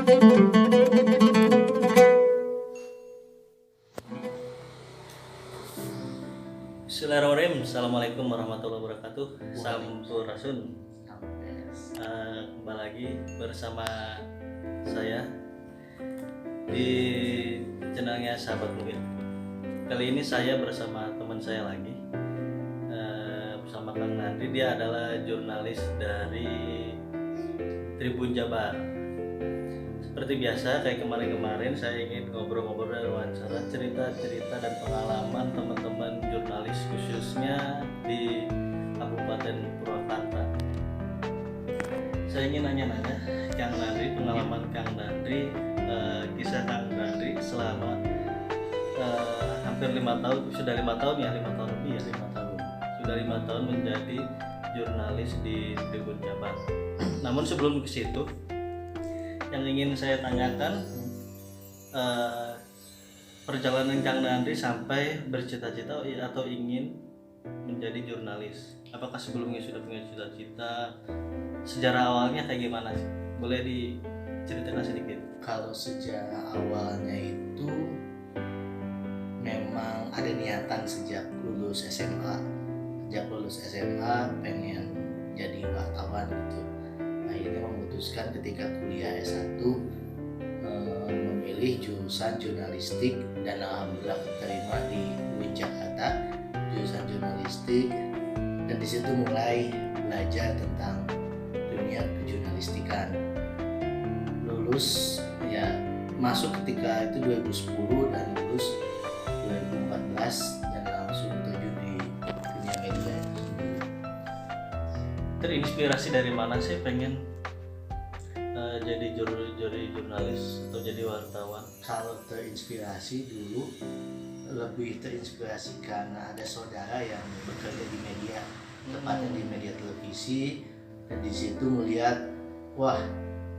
Bismillahirrahmanirrahim. Assalamualaikum warahmatullahi wabarakatuh. Sampurasun. Kembali lagi bersama saya di channelnya Sahabat Mungkin. Kali ini saya bersama teman saya lagi, bersama Kang Nandri. Dia adalah jurnalis dari Tribun Jabar. Seperti biasa, kayak kemarin-kemarin saya ingin ngobrol-ngobrol dan wawancara cerita-cerita dan pengalaman teman-teman jurnalis khususnya di Kabupaten Purwakarta. Saya ingin nanya-nanya Kang Nandri, pengalaman Kang Nandri, kisah Kang Nandri selama hampir 5 tahun, sudah 5 tahun ya, 5 tahun lebih ya, 5 tahun. Sudah 5 tahun menjadi jurnalis di Tribun Jabar. Namun sebelum ke situ, yang ingin saya tanyakan, perjalanan Kang Nandri sampai bercita-cita atau ingin menjadi jurnalis. Apakah sebelumnya sudah punya cita-cita? Sejarah awalnya kayak gimana sih? Boleh diceritakan sedikit? Kalau sejarah awalnya itu memang ada niatan sejak lulus SMA. Sejak lulus SMA pengen jadi wartawan gitu. Akhirnya memutuskan ketika kuliah S1 memilih jurusan jurnalistik dan alhamdulillah keterima di UIN Jakarta jurusan jurnalistik, dan di situ mulai belajar tentang dunia kejurnalistikan. Lulus ya, masuk ketika itu 2010 dan lulus 2014 dan langsung terjun di dunia media itu sendiri. Terinspirasi dari mana sih pengen jadi jurnalis atau jadi wartawan? Kalau terinspirasi dulu lebih terinspirasi karena ada saudara yang bekerja di media, tepatnya di media televisi, dan di situ melihat, wah,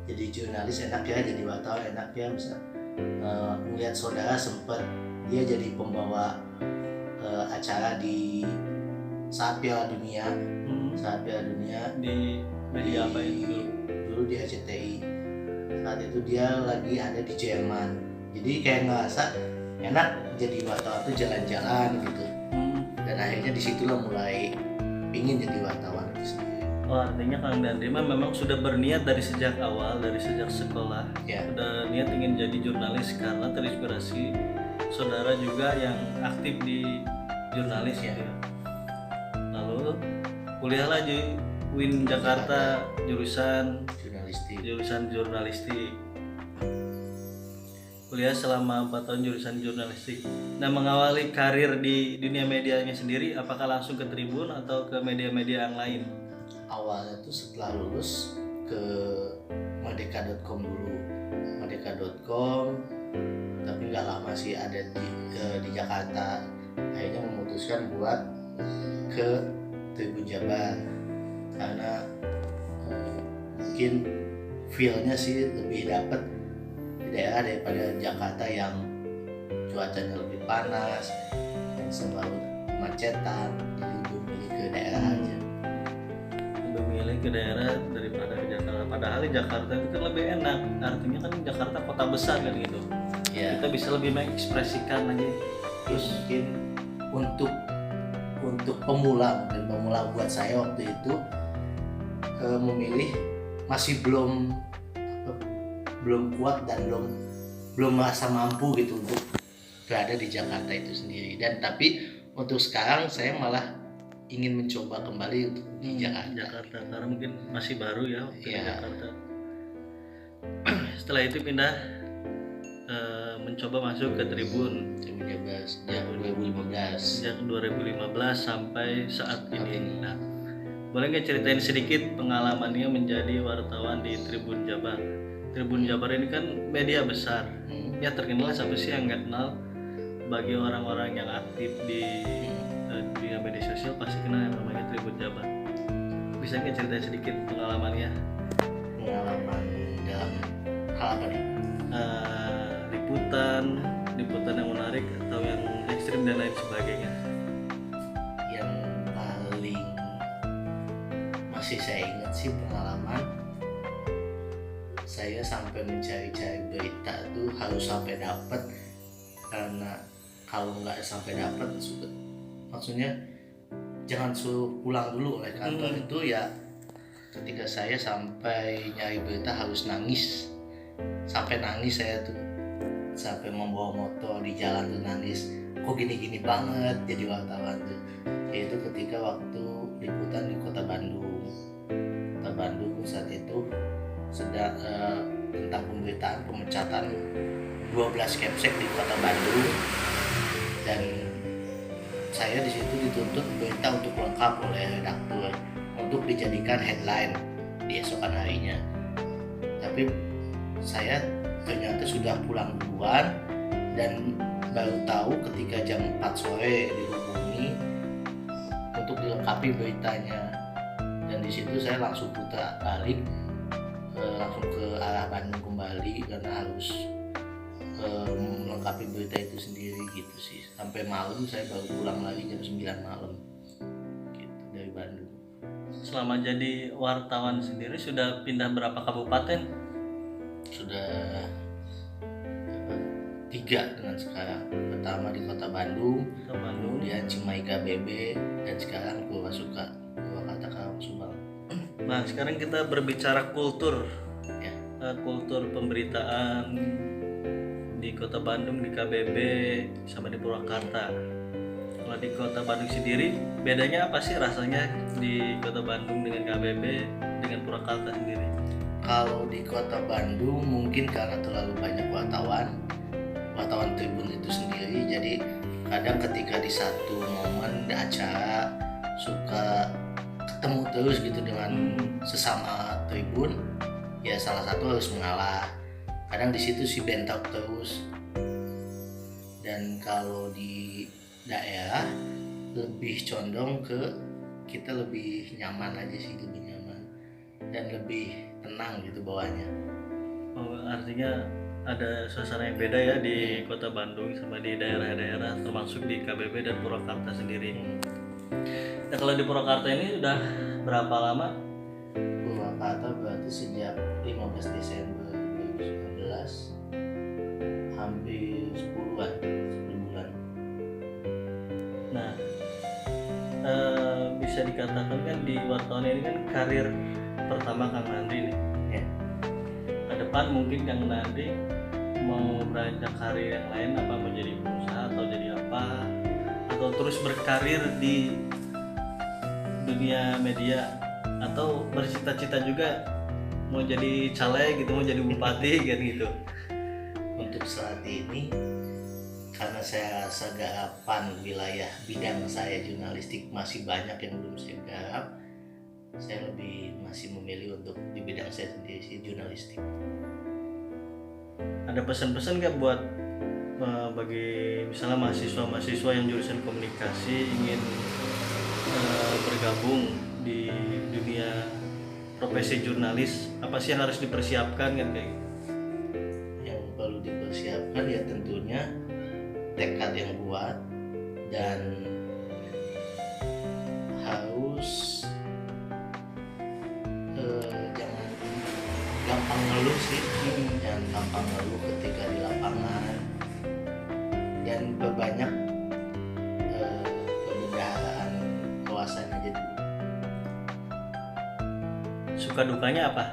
jadi jurnalis enak ya, jadi wartawan enak ya. Bisa melihat saudara sempat dia jadi pembawa acara di saat Piala Dunia, saat Piala Dunia Di media apa itu? Dulu di RCTI. Saat itu dia lagi ada di Jerman, jadi kayak ngerasa enak jadi wartawan tuh jalan-jalan gitu. Dan akhirnya disitulah mulai pingin jadi wartawan itu sendiri. Oh, artinya Kang Nandri memang sudah berniat dari sejak awal, dari sejak sekolah, Ya. sudah niat ingin jadi jurnalis karena terinspirasi saudara juga yang aktif di jurnalis Ya. gitu ya. Lalu kuliah lagi UIN Jakarta jurusan jurnalistik. Kuliah selama 4 tahun jurusan jurnalistik. Nah, mengawali karir di dunia medianya sendiri, apakah langsung ke Tribun atau ke media-media yang lain? Awalnya tuh setelah lulus ke merdeka.com dulu, merdeka.com, tapi nggak lama sih ada di Jakarta. Akhirnya memutuskan buat ke Tribun Jabar karena mungkin feel-nya sih lebih dapet di daerah daripada Jakarta yang cuacanya lebih panas dan selalu macetan. Jadi lebih milih ke daerah aja. Lebih milih ke daerah daripada ke Jakarta. Padahal di Jakarta itu kan lebih enak. Artinya kan Jakarta kota besar kan gitu. Ya. Kita bisa lebih mengekspresikan lagi. Terus mungkin untuk pemula buat saya waktu itu memilih masih belum kuat dan belum merasa mampu gitu untuk berada di Jakarta itu sendiri. Dan tapi untuk sekarang saya malah ingin mencoba kembali untuk di Jakarta. Karena mungkin masih baru ya waktu di Ya. Jakarta. Setelah itu pindah mencoba masuk ke Tribun Sejak 2015. sejak 2015 sampai saat ini. Nah, boleh nggak ceritain sedikit pengalamannya menjadi wartawan di Tribun Jabar? Tribun Jabar ini kan media besar, ya terkenal, siapa sih yang nggak kenal? Bagi orang-orang yang aktif di dunia media sosial pasti kenal yang namanya Tribun Jabar. Bisa nggak ceritain sedikit pengalamannya? Pengalaman dalam hal apa nih? Liputan yang menarik atau yang ekstrim dan lain sebagainya. Yang paling masih saya ingat sih pengalaman saya sampai mencari-cari berita tuh harus sampai dapat, karena kalau nggak sampai dapat maksudnya jangan suruh pulang dulu oleh kantor itu ya. Ketika saya sampai nyari berita harus nangis, sampai nangis saya tuh, sampai membawa motor di jalan tuh nangis, kok gini-gini banget jadi wartawan tuh. Yaitu ketika waktu liputan di Kota Bandung saat itu sedang tentang pemberitaan pemecatan 12 Kepsek di Kota Bandung, dan saya di situ dituntut berita untuk lengkap oleh redaktur untuk dijadikan headline di esokan harinya. Tapi saya ternyata sudah pulang duluan dan baru tahu ketika jam 4 sore dihubungi untuk dilengkapi beritanya. Dan di situ saya langsung putar balik, langsung ke arah Bandung kembali karena harus melengkapi berita itu sendiri gitu sih. Sampai malam saya baru pulang lagi jam 9 malam gitu dari Bandung. Selama jadi wartawan sendiri sudah pindah berapa kabupaten? Sudah 3 dengan sekarang. Pertama di Kota Bandung, kemudian Cimahi KBB, dan sekarang Purwasuka, Purwakarta, Karawang, Subang. Nah, sekarang kita berbicara kultur Ya. Kultur pemberitaan di Kota Bandung, di KBB, sama di Purwakarta. Kalau di Kota Bandung sendiri, bedanya apa sih rasanya di Kota Bandung dengan KBB, dengan Purwakarta sendiri? Kalau di Kota Bandung mungkin karena terlalu banyak wartawan Tribun itu sendiri, jadi kadang ketika di satu momen di acara suka ketemu terus gitu dengan sesama Tribun, ya salah satu harus mengalah. Kadang di situ si bentrok terus. Dan kalau di daerah lebih condong ke kita lebih nyaman aja sih, lebih nyaman dan lebih tenang gitu bawahnya. Oh, artinya ada suasana yang beda ya di Kota Bandung sama di daerah-daerah, termasuk di KBB dan Purwakarta sendiri. Nah, kalau di Purwakarta ini udah berapa lama? Purwakarta berarti sejak 15 Desember 2019, hampir 10 bulan. Nah, bisa dikatakan kan di wartawan ini kan karir pertama Kang Nandi nih. Ya. Ke depan mungkin Kang Nandi mau beranjak karir yang lain, apa mau jadi pengusaha atau jadi apa, atau terus berkarir di dunia media, atau bercita-cita juga mau jadi caleg gitu, mau jadi bupati kan gitu. Untuk saat ini karena saya rasa garapan wilayah bidang saya jurnalistik masih banyak yang belum saya garap, saya lebih masih memilih untuk di bidang saya sendiri sih, jurnalistik. Ada pesan-pesan nggak buat bagi misalnya mahasiswa yang jurusan komunikasi ingin bergabung di dunia profesi jurnalis, apa sih yang harus dipersiapkan kan kayak gitu? Yang perlu dipersiapkan ya tentunya tekad yang kuat, dan harus jangan gampang ngeluh sih, jangan gampang ngeluh ketika di lapangan, dan berbanyak pembendaharaan kawasan aja dulu. Suka dukanya apa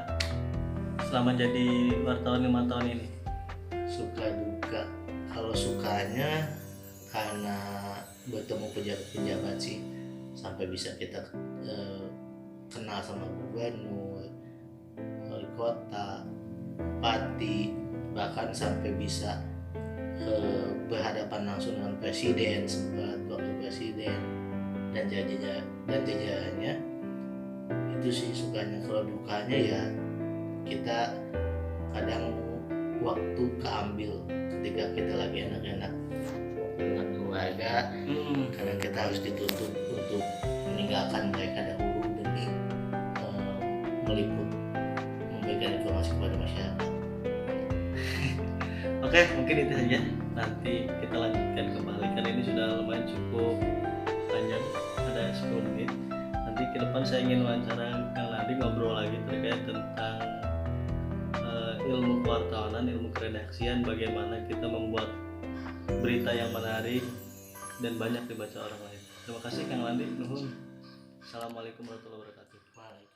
selama jadi wartawan 5 tahun ini? Suka duka, kalau sukanya karena bertemu pejabat-pejabat sih, sampai bisa kita kenal sama gubernur, wali kota, bupati, bahkan sampai bisa berhadapan langsung dengan presiden, sempat wakil presiden dan jajarannya. Itu sih sukanya. Kalau dukanya ya kita kadang waktu keambil ketika kita lagi enak-enak dengan keluarga, kadang kita harus dituntut untuk meninggalkan mereka dahulu demi meliput, memberikan informasi kepada masyarakat. Oke, mungkin itu saja. Nanti kita lanjutkan kembali karena ini sudah lumayan cukup panjang, ada 10 menit. Nanti ke depan saya ingin wawancara Kang Nandi ngobrol lagi terkait tentang ilmu kewartawanan, ilmu keredaksian, bagaimana kita membuat berita yang menarik dan banyak dibaca orang lain. Terima kasih Kang Landi. Nuhun. Assalamualaikum warahmatullahi wabarakatuh. Waalaikumsalam.